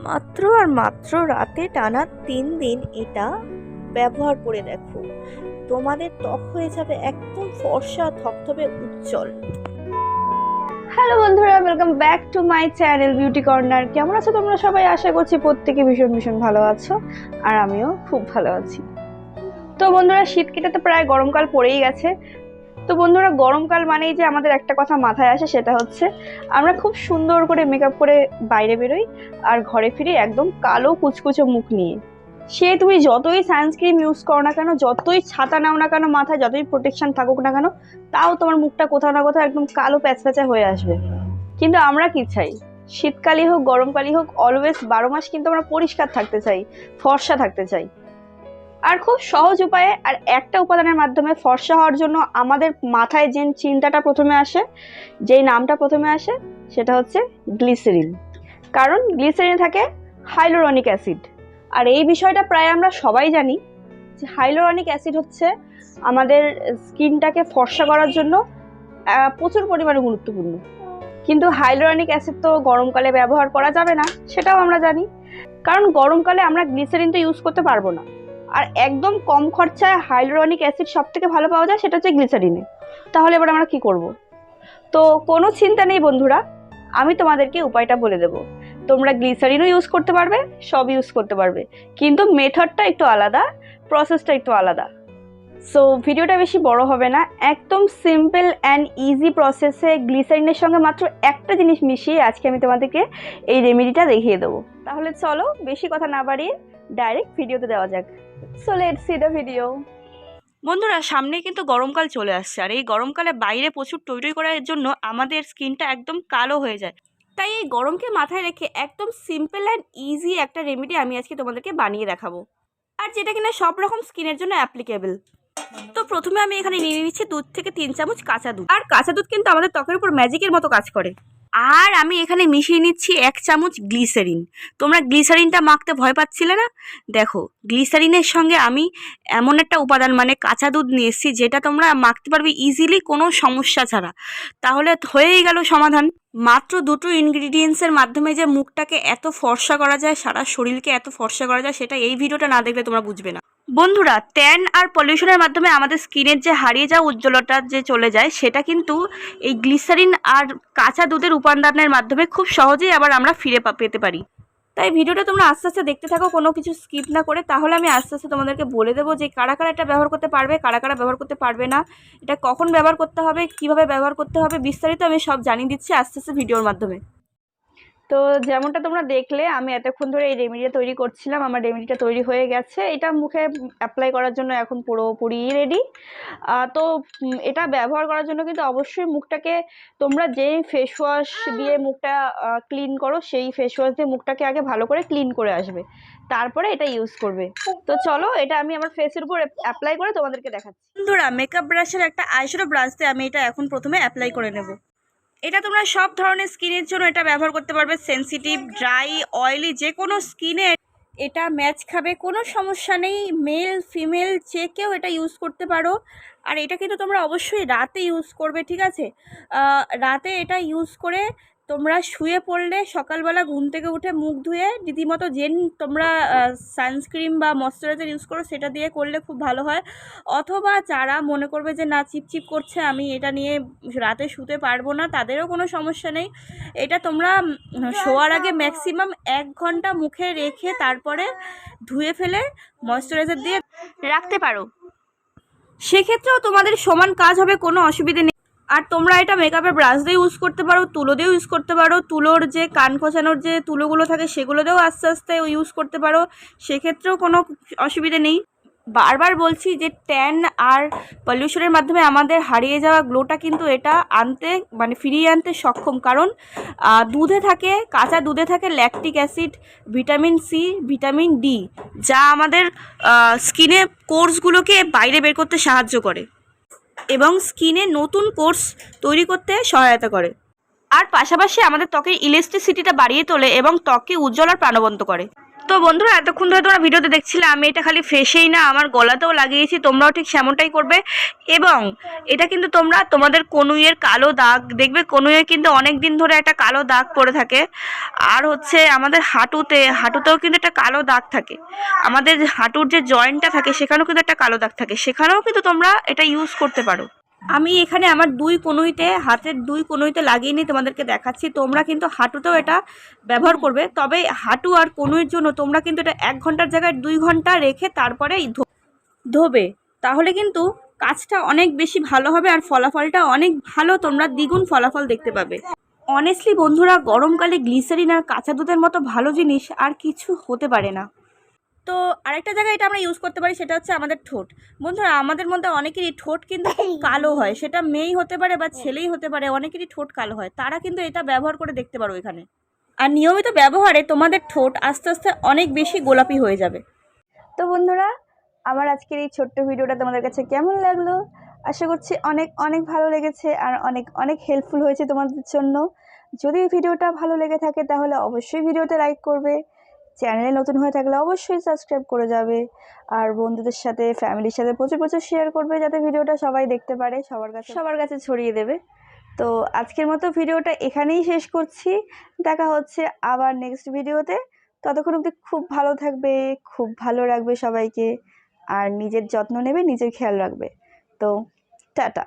মাত্র আর মাত্র রাতে টানা 3 দিন এটা ব্যবহার করে দেখো, তোমাদের ত্বক হয়ে যাবে একদম ফর্সা, থপথপে, উজ্জ্বল। হ্যালো বন্ধুরা, welcome back to my channel beauty corner. কেমন আছো তোমরা সবাই? আশা করছি প্রত্যেকে ভীষণ ভীষণ ভালো আছো, আর আমিও খুব ভালো আছি। তো বন্ধুরা, শীত কেটে তো প্রায় গরমকাল পড়েই গেছে। তো বন্ধুরা, গরমকাল মানেই যে আমাদের একটা কথা মাথায় আসে, সেটা হচ্ছে আমরা খুব সুন্দর করে মেকআপ করে বাইরে বেরোই, আর ঘরে ফিরে একদম কালো কুচকুচো মুখ নিয়ে। সে তুমি যতই সানস্ক্রিন ইউজ করো না কেন, যতই ছাতা নাও না কেন মাথায়, যতই প্রোটেকশন থাকুক না কেন, তাও তোমার মুখটা কোথাও না কোথাও একদম কালো প্যাচপ্যাচা হয়ে আসবে। কিন্তু আমরা কি চাই? শীতকালই হোক গরমকালই হোক, অলওয়েজ 12 মাস কিন্তু আমরা পরিষ্কার থাকতে চাই, ফর্সা থাকতে চাই। আর খুব সহজ উপায়ে আর একটা উপাদানের মাধ্যমে ফর্সা হওয়ার জন্য আমাদের মাথায় যে চিন্তাটা প্রথমে আসে, যেই নামটা প্রথমে আসে, সেটা হচ্ছে গ্লিসারিন। কারণ গ্লিসারিনে থাকে হাইলোরনিক অ্যাসিড। আর এই বিষয়টা প্রায় আমরা সবাই জানি যে হাইলোরনিক অ্যাসিড হচ্ছে আমাদের স্কিনটাকে ফর্সা করার জন্য প্রচুর পরিমাণে গুরুত্বপূর্ণ। কিন্তু হাইলোরনিক অ্যাসিড তো গরমকালে ব্যবহার করা যাবে না, সেটাও আমরা জানি। কারণ গরমকালে আমরা গ্লিসারিন তো ইউজ করতে পারবো না। আর একদম কম খরচায় হাইলোরনিক অ্যাসিড সব থেকে ভালো পাওয়া যায়, সেটা হচ্ছে গ্লিসারিনে। তাহলে এবার আমরা কি করব? তো কোনো চিন্তা নেই বন্ধুরা, আমি তোমাদেরকে উপায়টা বলে দেব। তোমরা গ্লিসারিনও ইউজ করতে পারবে, সব ইউজ করতে পারবে, কিন্তু মেথডটা একটু আলাদা, প্রসেসটা একটু আলাদা। সো ভিডিওটা বেশি বড় হবে না, একদম সিম্পল অ্যান্ড ইজি প্রসেসে গ্লিসারিনের সঙ্গে মাত্র একটা জিনিস মিশিয়ে আজকে আমি তোমাদেরকে এই রেমেডিটা দেখিয়ে দেবো। তাহলে চলো বেশি কথা না বাড়িয়ে ডাইরেক্ট ভিডিওতে দেওয়া যাক। So let's see the video. বন্ধুরা, সামনে কিন্তু গরমকাল চলে আসছে, আর এই গরমকালে বাইরে প্রচুর টইটই করার জন্য আমাদের স্কিনটা একদম কালো হয়ে যায়। তাই এই গরমকে মাথায় রেখে একদম সিম্পল অ্যান্ড ইজি একটা রেমেডি আমি আজকে তোমাদেরকে বানিয়ে দেখাবো, আর যেটা কিনা সব রকম স্কিনের জন্য অ্যাপ্লিকেবল। তো প্রথমে আমি এখানে নিয়ে নিচ্ছি 2 থেকে 3 চামচ কাঁচা দুধ। আর কাঁচা দুধ কিন্তু আমাদের ত্বকের উপর ম্যাজিকের মতো কাজ করে। আর আমি এখানে মিশিয়ে নিচ্ছি 1 চামচ গ্লিসারিন। তোমরা গ্লিসারিনটা মাখতে ভয় পাচ্ছিলে না? দেখো, গ্লিসারিনের সঙ্গে আমি এমন একটা উপাদান মানে কাঁচা দুধ নিয়ে এসেছি, যেটা তোমরা মাখতে পারবে ইজিলি, কোনো সমস্যা ছাড়া। তাহলে হয়েই গেল সমাধান। মাত্র দুটো ইনগ্রিডিয়েন্টসের মাধ্যমে যে মুখটাকে এত ফর্সা করা যায়, সারা শরীরকে এত ফর্সা করা যায়, সেটা এই ভিডিওটা না দেখলে তোমরা বুঝবে না। বন্ধুরা, ট্যান আর পলিউশনের মাধ্যমে আমাদের স্কিনের যে হারিয়ে যাওয়া উজ্জ্বলতা যে চলে যায়, সেটা কিন্তু এই গ্লিসারিন আর কাঁচা দুধের উপাদানের মাধ্যমে খুব সহজেই আবার আমরা ফিরে পেতে পারি। তাই ভিডিওটা তোমরা আস্তে আস্তে দেখতে থাকো, কোনো কিছু স্কিপ না করে। তাহলে আমি আস্তে আস্তে তোমাদেরকে বলে দেবো যে কারা কারা এটা ব্যবহার করতে পারবে, কারা কারা ব্যবহার করতে পারবে না, এটা কখন ব্যবহার করতে হবে, কিভাবে ব্যবহার করতে হবে, বিস্তারিত আমি সব জানিয়ে দিচ্ছি আস্তে আস্তে ভিডিওর মাধ্যমে। তো যেমনটা তোমরা দেখলে, আমি এতক্ষণ ধরে এই রেমেডিটা তৈরি করছিলাম। আমার রেমেডিটা তৈরি হয়ে গেছে, এটা মুখে অ্যাপ্লাই করার জন্য এখন পুরোপুরি রেডি। তো এটা ব্যবহার করার জন্য কিন্তু অবশ্যই মুখটাকে তোমরা যেই ফেস ওয়াশ দিয়ে মুখটা ক্লিন করো, সেই ফেস ওয়াশ দিয়ে মুখটাকে আগে ভালো করে ক্লিন করে আসবে, তারপরে এটা ইউজ করবে। তো চলো, এটা আমি আমার ফেসের উপর অ্যাপ্লাই করে তোমাদেরকে দেখাচ্ছি। বন্ধুরা, মেকআপ ব্রাশের একটা আইশ্যাডো ব্রাশ দিয়ে আমি এটা এখন প্রথমে অ্যাপ্লাই করে নেব। এটা তোমরা সব ধরনের স্কিনের জন্য এটা ব্যবহার করতে পারবে, সেনসিটিভ, ড্রাই, অয়েলি, যে কোনো স্কিনে এটা ম্যাচ খাবে, কোনো সমস্যা নেই। মেল ফিমেল যে কেউ এটা ইউজ করতে পারো। আর এটা কিন্তু তোমরা অবশ্যই রাতে ইউজ করবে, ঠিক আছে? রাতে এটা ইউজ করে তোমরা শুয়ে পড়লে সকালবেলা ঘুম থেকে উঠে মুখ ধুয়ে রীতিমতো যেন তোমরা সানস্ক্রিন বা ময়শ্চারাইজার ইউজ করো, সেটা দিয়ে করলে খুব ভালো হয়। অথবা যারা মনে করবে যে না, চিপচিপ করছে, আমি এটা নিয়ে রাতে শুতে পারবো না, তাদেরও কোনো সমস্যা নেই। এটা তোমরা শোয়ার আগে ম্যাক্সিমাম 1 ঘন্টা মুখে রেখে তারপরে ধুয়ে ফেলে ময়শ্চারাইজার দিয়ে রাখতে পারো। সেক্ষেত্রেও তোমাদের সমান কাজ হবে, কোনো অসুবিধে নেই। আর তোমরা এটা মেকআপের ব্রাশ দিয়ে ইউজ করতে পারো, তুলো দিয়েও ইউজ করতে পারো। তুলোর যে কান খোঁচানোর যে তুলোগুলো থাকে, সেগুলো দিয়েও আস্তে আস্তে ইউজ করতে পারো, সেক্ষেত্রেও কোনো অসুবিধে নেই। বারবার বলছি যে ট্যান আর পলিউশনের মাধ্যমে আমাদের হারিয়ে যাওয়া গ্লোটা কিন্তু এটা আনতে মানে ফিরিয়ে আনতে সক্ষম। কারণ দুধে থাকে, কাঁচা দুধে থাকে lactic acid, vitamin C, vitamin D, যা আমাদের স্কিনে কোর্সগুলোকে বাইরে বের করতে সাহায্য করে এবং স্কিনে নতুন কোর্স তৈরি করতে সহায়তা করে। আর পাশাপাশি আমাদের ত্বকের ইলাস্টিসিটিটা বাড়িয়ে তোলে এবং ত্বককে উজ্জ্বল আর প্রাণবন্ত করে। তো বন্ধুরা এতক্ষণ ধরে তোমরা ভিডিওতে দেখছিলে আমি এটা খালি ফেসেই না আমার গলাতেও লাগিয়েছি, তোমরাও ঠিক সেমনটাই করবে। এবং এটা কিন্তু তোমরা তোমাদের কনুইয়ের কালো দাগ দেখবে, কনুইয়ে কিন্তু অনেক দিন ধরে একটা কালো দাগ পড়ে থাকে। আর হচ্ছে আমাদের হাঁটুতেও কিন্তু একটা কালো দাগ থাকে, আমাদের হাঁটুর যে জয়েন্টটা থাকে সেখানেও কিন্তু একটা কালো দাগ থাকে, সেখানেও কিন্তু তোমরা এটা ইউজ করতে পারো। আমি এখানে আমার হাতের দুই কনুইতে লাগিয়ে নিয়ে তোমাদেরকে দেখাচ্ছি। তোমরা কিন্তু হাঁটুতেও এটা ব্যবহার করবে, তবে হাঁটু আর কনুইয়ের জন্য তোমরা কিন্তু এটা 1 ঘন্টার জায়গায় 2 ঘন্টা রেখে তারপরে ধোবে, তাহলে কিন্তু কাজটা অনেক বেশি ভালো হবে আর ফলাফলটা অনেক ভালো, তোমরা দ্বিগুণ ফলাফল দেখতে পাবে। অনেস্টলি বন্ধুরা, গরমকালে গ্লিসারিন আর কাঁচা দুধের মতো ভালো জিনিস আর কিছু হতে পারে না। তো আরেকটা জায়গায় এটা আমরা ইউজ করতে পারি, সেটা হচ্ছে আমাদের ঠোঁট। বন্ধুরা, আমাদের মধ্যে অনেকেরই ঠোঁট কিন্তু খুব কালো হয়, সেটা মেয়েই হতে পারে বা ছেলেই হতে পারে, অনেকেরই ঠোঁট কালো হয়, তারা কিন্তু এটা ব্যবহার করে দেখতে পারো এখানে। আর নিয়মিত ব্যবহারে তোমাদের ঠোঁট আস্তে আস্তে অনেক বেশি গোলাপি হয়ে যাবে। তো বন্ধুরা, আমার আজকের এই ছোট্ট ভিডিওটা তোমাদের কাছে কেমন লাগলো? আশা করছি অনেক অনেক ভালো লেগেছে আর অনেক অনেক হেল্পফুল হয়েছে তোমাদের জন্য। যদি ভিডিওটা ভালো লেগে থাকে তাহলে অবশ্যই ভিডিওতে লাইক করবে, চ্যানেলে নতুন হয়ে থাকলে অবশ্যই সাবস্ক্রাইব করে যাবে, আর বন্ধুদের সাথে ফ্যামিলির সাথে প্রচুর প্রচুর শেয়ার করবে যাতে ভিডিওটা সবাই দেখতে পারে, সবার কাছে ছড়িয়ে দেবে। তো আজকের মতো ভিডিওটা এখানেই শেষ করছি, দেখা হচ্ছে আবার নেক্সট ভিডিওতে। ততক্ষণ অবধি খুব ভালো থাকবে, খুব ভালো রাখবে সবাইকে, আর নিজের যত্ন নেবে, নিজের খেয়াল রাখবে। তো টাটা।